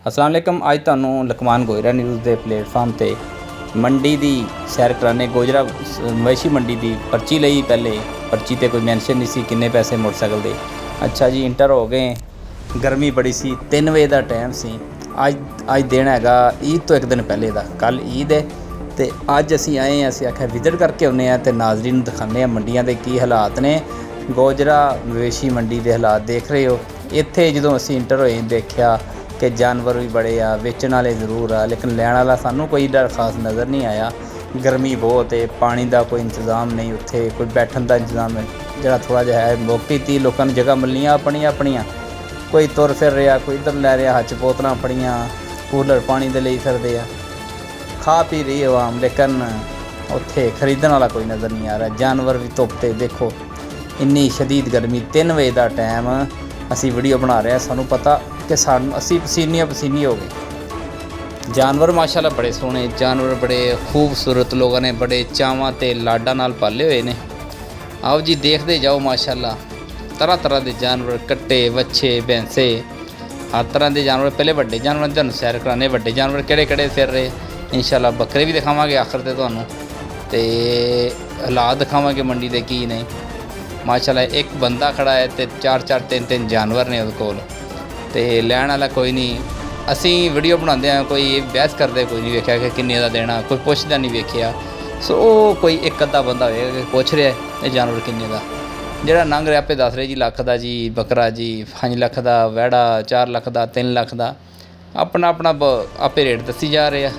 अस्सलाम वालेकुम। अज तुहानूं लकमान गोयरा न्यूज़ के प्लेटफार्म ते मंडी की सैर कराने। गोजरा मवेशी मंडी की पर्ची लई, पहले पर्ची ते कोई मैंशन नहीं सी किन्ने पैसे मोटरसाइकिल दे। अच्छा जी, इंटर हो गए। गर्मी बड़ी सी, 3 बजे का टाइम सी। अज दिन हैगा ईद तो एक दिन पहले का, कल ईद है तो अज असी आए हैं। असी आख्या विजिट करके आने तो नाजरीन दिखाने मंडियां के की हालात ने। गोजरा मवेशी मंडी के हालात देख रहे हो। इत्थे जदों असी इंटर होए देखा कि जानवर भी बड़े आ, बेचण वाले जरूर आ, लेकिन लैण वाला सानू कोई डर खास नज़र नहीं आया। गर्मी बहुत है, पानी का कोई इंतजाम नहीं, उत्थे कोई बैठन का इंतजाम है जरा थोड़ा जिहा है। मौके ती लोगों ने जगह मिलनियां अपनियां अपनियां, कोई तुर फिर रहा, कोई इधर लै रहा, हथ बोतलां फड़ियां, कूलर पानी दे लई फिरदे आ, खा पी रही आवाम, लेकिन उत्थे खरीदण वाला कोई नज़र नहीं आ रहा। जानवर भी धुप्प ते देखो, इन्नी शदीद गर्मी। 3 बजे का टाइम असी वीडियो बना रहे हैं, सानू पता कि सानू असी पसीनिया पसीनी हो गए। जानवर माशाल्लाह बड़े सोहने, जानवर बड़े खूबसूरत, लोगों ने बड़े चावां ते लाडा नाल पाले हुए ने। आओ जी देखते जाओ, माशाल्लाह तरह तरह के जानवर, कट्टे, वच्छे, भैंसे, हर तरह के जानवर। पहले वड्डे जानवर तुहानूं सैर कराने, वड्डे जानवर किहड़े किहड़े फिर रहे। इंशाल्लाह बकरे भी दिखावांगे आखिर ते तुहानूं, ते हालात दिखावांगे मंडी दे की ने। माशाल्लाह एक बंदा खड़ा है तो 4-4 3-3 जानवर ने उहदे कोल, ते लैण वाला कोई नहीं। असी वीडियो बनाते हैं, कोई बहस करते कोई नहीं वेख्या कि किन्ने दा देना, कोई पुछदा नहीं वेख्या। सो कोई एक अद्धा बंदा होएगा कि पुछ रहा है ये जानवर किन्ने दा। जिहड़ा लंघ रहा आपे दस रहे जी लख का जी बकरा, जी 5 लाख का वैड़ा, 4 लाख का, 3 लाख का, अपना अपना आपे रेट दसी जा रहे हैं,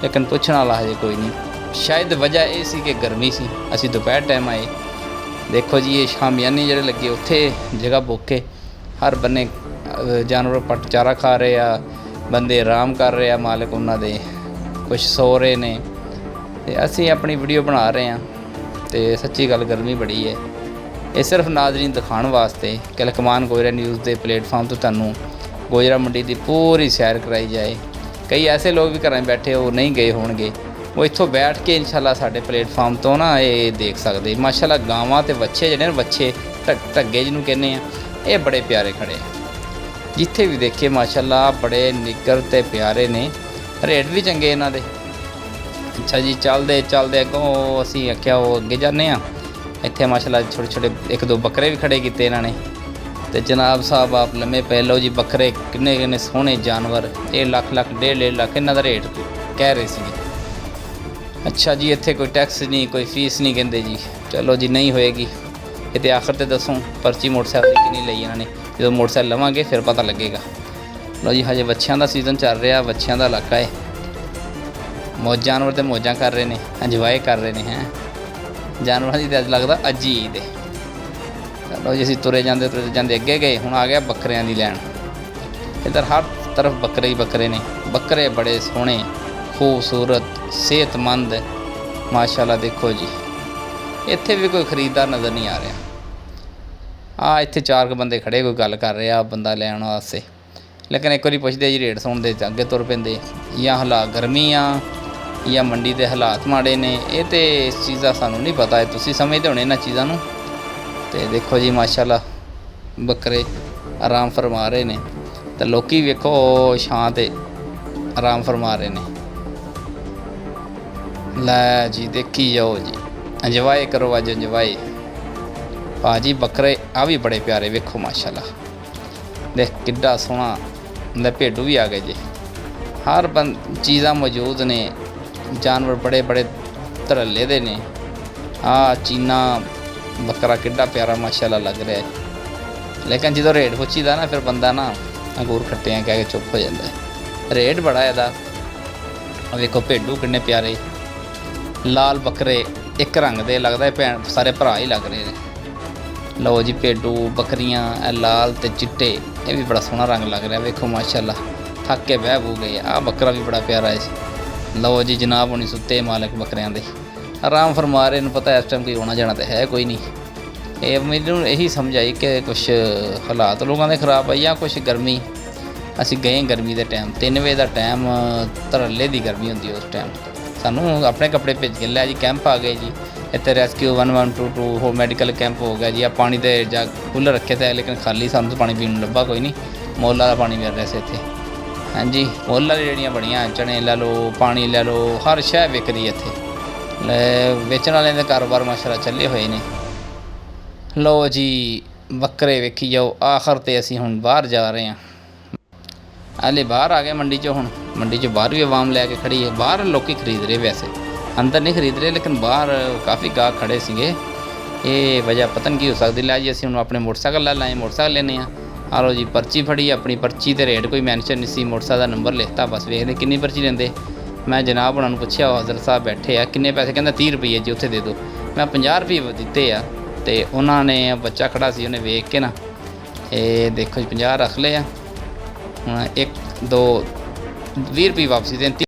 लेकिन पुछण वाला हजे कोई नहीं। शायद वजह ये सी कि गर्मी सी। असी दोपहर टाइम आए, देखो जी ये शामियाने ਜਿਹੜੇ ਲੱਗੇ ਉੱਥੇ जगह बुक के हर बन्ने जानवर पट चारा खा रहे आ, बंदे आराम कर रहे आ, मालिक उन्होंने कुछ सो रहे ने, ते असी अपनी वीडियो बना रहे हैं। तो सच्ची गल गर्मी बड़ी है। ये सिर्फ नाजरीन दिखाने वास्ते कि लकमान गोजरा न्यूज़ के प्लेटफार्म तो तुहानूं गोजरा मंडी की पूरी सैर कराई जाए। कई ऐसे लोग भी घर बैठे हो नहीं गए होणगे, वो इत्थों बैठ के इंशाल्लाह साडे प्लेटफार्म तो ना ये देख सकते। माशाल्लाह गावां ते बच्चे जिहड़े बच्चे ढग्गे जिन्हों कहने हैं, ये बड़े प्यारे खड़े हैं। जिथे भी देखे माशाल्लाह बड़े निग्गर ते प्यारे ने, रेट भी चंगे इन्हां दे। अच्छा जी, चलते चलते अगों असीं आख्या वो अगे जाने आ। इत्थे माशाल्लाह छोटे छोटे 1-2 बकरे भी खड़े कीते इन्हां ने। ते जनाब साहब आप लम्मे पै लो जी। बकरे किन्ने किन्ने सोहने जानवर, 1 लाख 1.5 लाख इन्हां दा रेट कह रहे सी। अच्छा जी, इत्थे कोई टैक्स नहीं, कोई फीस नहीं कहते जी। चलो जी, नहीं होएगी ये तो आखिर तो दसो पर्ची मोटरसाइकिल की कितनी लई इन्होंने। जो मोटरसाइकिल लवांगे फिर पता लगेगा। लो जी, हजे वच्छियां का सीजन चल रहा, वच्छियां का इलाका है। जानवर तो मौजां कर रहे हैं, इंजॉय कर रहे हैं। जानवरों की तो अज लगता अज ही ईद है। चलो जी, असीं तुरे जाते अगे गए, हुण आ गया बकरियां की लैन। इधर हर तरफ बकरे ही बकरे ने। बकरे बड़े सोहने, खूबसूरत, सेहतमंद, माशाल्लाह। देखो जी, इत्थे भी कोई खरीददार नज़र नहीं आ रहा। इत्थे 4 बंदे खड़े, कोई गल कर रहा बंदा लैण वास्ते, लेकिन एक बारी पुछदे जी रेट सुनते अगे तुर पेंदे। या हालात गर्मी आ या मंडी के हालात माड़े ने, ये तो इस चीज़ का सानू नहीं पता है। तुसीं समझदे होणे इन्हां चीज़ां नूं। ते देखो जी माशाल्लाह बकरे आराम फरमा रहे ने, तो लोकी वेखो छां ते आराम फरमा रहे ने। लै जी, देखी जाओ जी, इंजॉय करो अज, इंजॉय। भाजी बकरे आ भी बड़े प्यारे, वेखो माशाल्लाह। देख किड्डा सोहना। ले भेडू भी आ गए जी। हर चीज़ां मौजूद ने। जानवर बड़े बड़े धरल्ले दे ने। चीना बकरा किड्डा प्यारा माशाल्लाह लग रहा है, लेकिन जो रेट पुछीदा ना फिर बंदा ना अंगूर खट्टियां कह के चुप हो जाता है। रेट बड़ा है। वेखो भेडू किन्ने प्यारे, लाल बकरे एक रंग दे, लगता है भैन सारे भरा ही लग रहे हैं। लो जी, भेडू बकरियां लाल ते चिट्टे, ये भी बड़ा सोहना रंग लग रहा है। वेखो माशाल्लाह, थक के बह बू गए। बकरा भी बड़ा प्यारा है। लो जी, जनाब होनी सुते मालिक बकरियां दे आराम फरमा रहे। पता है इस टाइम कोई आना जाना तो है कोई नहीं। ये मैनू यही समझ आई कि कुछ हालात लोगों के खराब आई, या कुछ गर्मी। असी गए गर्मी के टाइम, 3 बजे का टाइम, धरल्ले की गर्मी होंगी उस टाइम। सानू अपने कपड़े भेज के लिया जी। कैंप आ गए जी इतने, रेस्क्यू 1122 हो मैडिकल कैंप हो गया जी। आ पानी के जग खुले रखे थे, लेकिन खाली, सानू तो पानी पीने लब्भा कोई नहीं। मोल वाला पानी मिल रहा से इत्थे। ਹਾਂਜੀ ਮੁੱਲ ਵਾਲੀ ਜਿਹੜੀਆਂ ਬਣੀਆਂ ਚਣੇ ਲੈ ਲਓ, ਪਾਣੀ ਲੈ ਲਓ, ਹਰ ਸ਼ੈ ਵਿਕਦੀ ਇੱਥੇ। ਵੇਚਣ ਵਾਲਿਆਂ ਦੇ ਕਾਰੋਬਾਰ ਮਾਸ਼ਾਅੱਲਾ ਚੱਲੇ ਹੋਏ ਨੇ। ਲਓ ਜੀ ਬੱਕਰੇ ਵੇਖੀ ਜਾਓ। ਆਖਰ 'ਤੇ ਅਸੀਂ ਹੁਣ ਬਾਹਰ ਜਾ ਰਹੇ ਹਾਂ। ਹਾਲੇ ਬਾਹਰ ਆ ਗਏ ਮੰਡੀ 'ਚੋਂ। ਹੁਣ ਮੰਡੀ 'ਚ ਬਾਹਰ ਵੀ ਆਵਾਮ ਲੈ ਕੇ ਖੜੀ ਹੈ। ਬਾਹਰ ਲੋਕੀ ਖਰੀਦ ਰਹੇ, ਵੈਸੇ ਅੰਦਰ ਨਹੀਂ ਖਰੀਦ ਰਹੇ, ਲੇਕਿਨ ਬਾਹਰ ਕਾਫੀ ਗਾਹਕ ਖੜੇ ਸੀਗੇ। ਇਹ ਵਜ੍ਹਾ ਪਤਾ ਨਹੀਂ ਕੀ ਹੋ ਸਕਦੀ। ਲੈ ਜੀ ਅਸੀਂ ਹੁਣ ਆਪਣੇ ਮੋਟਰਸਾਈਕਲ ਲੈ ਲਾਏ, ਮੋਟਰਸਾਈਕਲ ਲੈਂਦੇ ਹਾਂ। ਆ ਲਓ ਜੀ ਪਰਚੀ ਫੜੀ, ਆਪਣੀ ਪਰਚੀ 'ਤੇ ਰੇਟ ਕੋਈ ਮੈਂਸ਼ਨ ਨਹੀਂ ਸੀ, ਮੋਟਰਸਾਈਕਲ ਦਾ ਨੰਬਰ ਲਿਖਤਾ, ਬਸ ਵੇਖਦੇ ਕਿੰਨੀ ਪਰਚੀ ਲੈਂਦੇ। ਮੈਂ ਜਨਾਬ ਉਹਨਾਂ ਨੂੰ ਪੁੱਛਿਆ, ਹਜ਼ਰਤ ਸਾਹਿਬ ਬੈਠੇ ਆ, ਕਿੰਨੇ ਪੈਸੇ? ਕਹਿੰਦਾ 30 ਰੁਪਏ ਜੀ, ਉੱਥੇ ਦੇ ਦਿਓ। ਮੈਂ 50 ਰੁਪਏ ਦਿੱਤੇ ਆ, ਅਤੇ ਉਹਨਾਂ ਨੇ ਬੱਚਾ ਖੜਾ ਸੀ, ਉਹਨੇ ਵੇਖ ਕੇ ਨਾ ਇਹ ਦੇਖੋ ਜੀ 50 ਰੱਖ ਲਏ ਆ। ਹੁਣ 1 2 20 ਰੁਪਏ ਵਾਪਸੀ ਦੇਣ।